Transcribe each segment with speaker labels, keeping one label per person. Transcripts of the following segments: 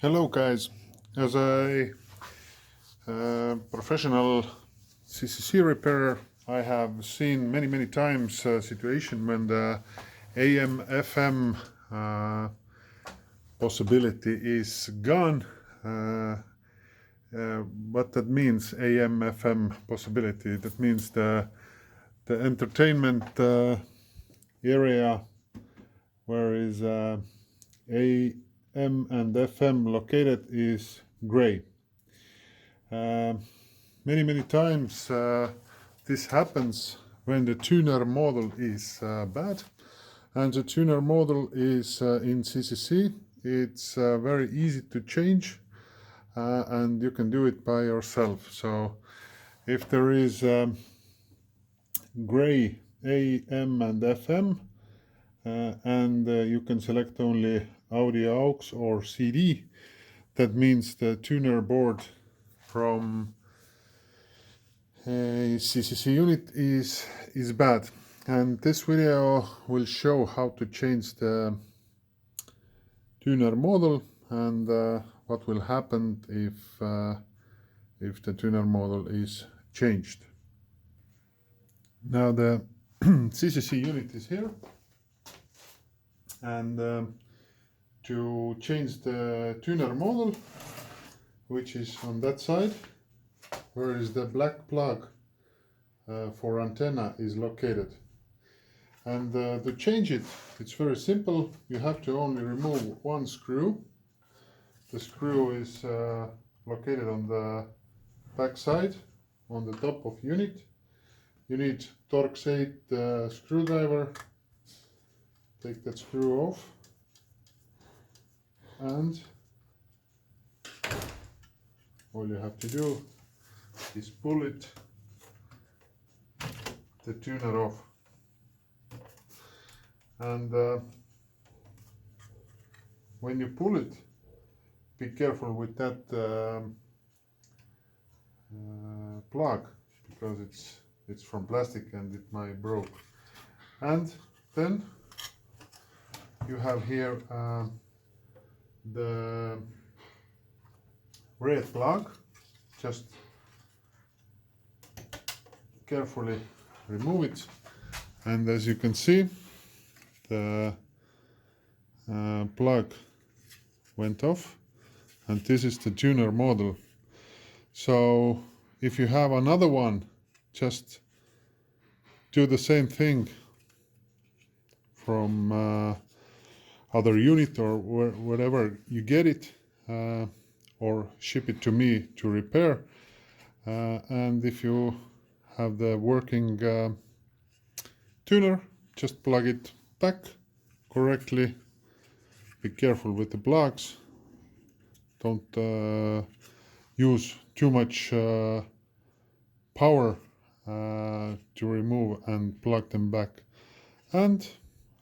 Speaker 1: Hello guys, as a professional CCC repairer, I have seen many times a situation when the AM FM possibility is gone. What that means, AM FM possibility, that means the entertainment area where is AM and FM located is gray. Many times this happens when the tuner model is bad, and the tuner model is in CCC. It's very easy to change, and you can do it by yourself. So if there is gray AM and FM, and you can select only audio aux or CD, that means the tuner board from a CCC unit is bad. And this video will show how to change the tuner model and what will happen if the tuner model is changed. Now the CCC unit is here, and to change the tuner model, which is on that side, where is the black plug for antenna is located. And to change it, it's very simple. You have to only remove one screw. The screw is located on the back side, on the top of unit. You need Torx 8 screwdriver. Take that screw off, and all you have to do is pull it, the tuner off. And when you pull it, be careful with that plug, because it's from plastic and it might broke. And then you have here the red plug. Just carefully remove it, and as you can see, the plug went off, and this is the tuner model. So if you have another one, just do the same thing from other unit or wherever you get it, or ship it to me to repair. And if you have the working tuner, just plug it back correctly. Be careful with the plugs. Don't use too much power to remove and plug them back. And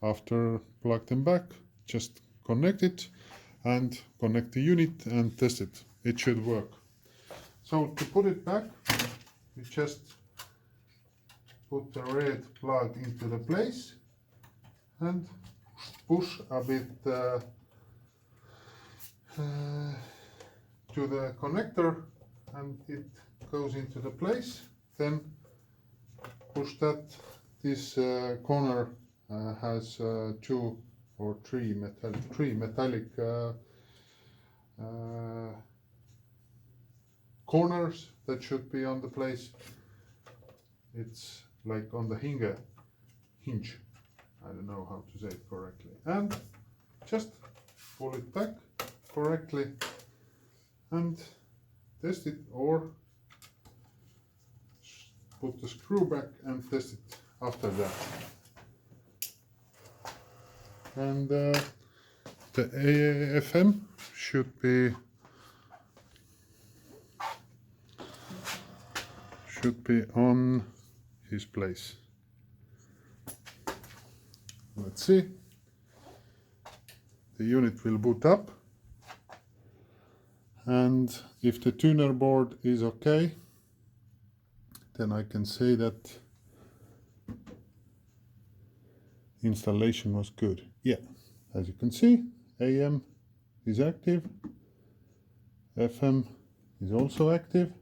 Speaker 1: after plug them back, just connect it and connect the unit and test it. It should work. So to put it back, you just put the red plug into the place and push a bit to the connector, and it goes into the place. Then push that. This corner has 2 or 3 metallic corners that should be on the place. It's like on the hinge. I don't know how to say it correctly. And just pull it back correctly and test it, or put the screw back and test it after that. And the AFM should be on his place. Let's see. The unit will boot up, and if the tuner board is okay, then I can say that installation was good. Yeah, as you can see, AM is active, FM is also active.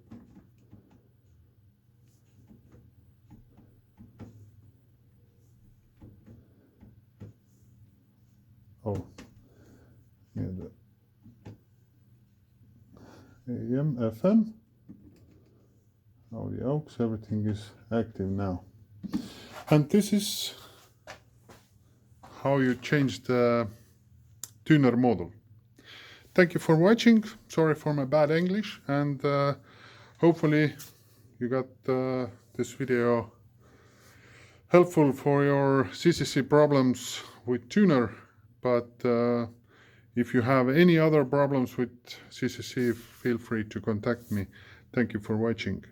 Speaker 1: Oh, yeah, the AM, FM, all the aux, everything is active now. And this is how you change the tuner model. Thank you for watching. Sorry for my bad English, and hopefully you got this video helpful for your CCC problems with tuner. But if you have any other problems with CCC, feel free to contact me. Thank you for watching.